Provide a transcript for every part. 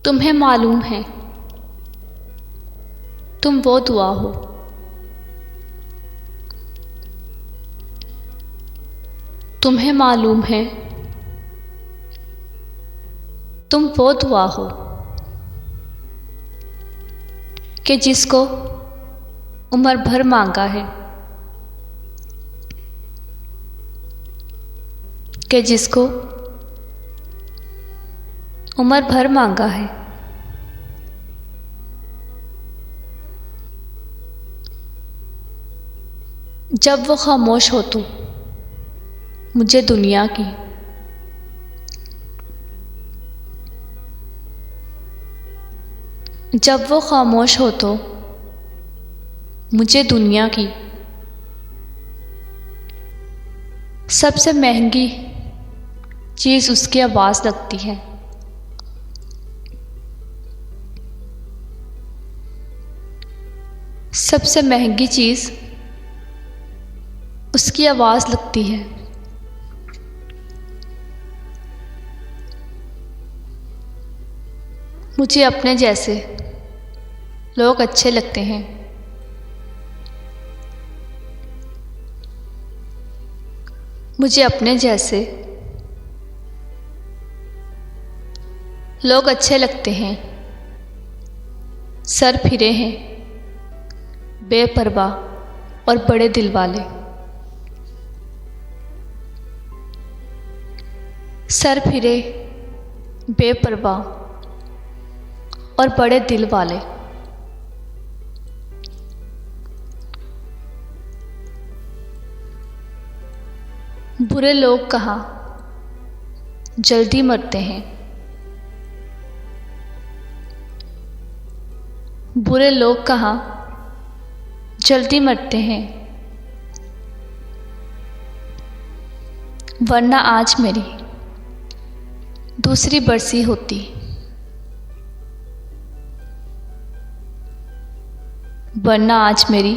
तुम्हें मालूम है तुम वो दुआ हो, तुम्हें मालूम है तुम वो दुआ हो कि जिसको उम्र भर मांगा है, कि जिसको उम्र भर मांगा है। जब वो खामोश हो तो मुझे दुनिया की जब वो खामोश हो तो मुझे दुनिया की सबसे महंगी चीज़ उसकी आवाज़ लगती है। सबसे महंगी चीज़ उसकी आवाज़ लगती है। मुझे अपने जैसे लोग अच्छे लगते हैं। मुझे अपने जैसे लोग अच्छे लगते हैं। सर फिरे हैं, बेपरवाह और बड़े दिल वाले। सर फिरे, बेपरवाह और बड़े दिल वाले। बुरे लोग कहाँ जल्दी मरते हैं। बुरे लोग कहाँ जल्दी मरते हैं, वरना आज मेरी दूसरी बरसी होती। वरना आज मेरी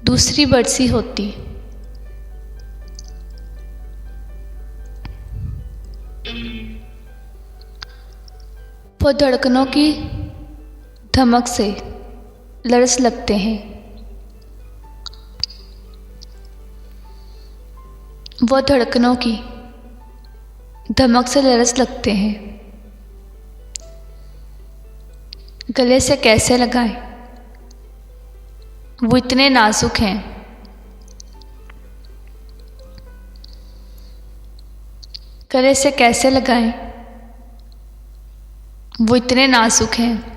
दूसरी बरसी होती। वो धड़कनों की धमक से लरस लगते हैं। वो धड़कनों की धमक से लरस लगते हैं। गले से कैसे लगाएं, वो इतने नाजुक हैं। गले से कैसे लगाएं, वो इतने नाजुक हैं।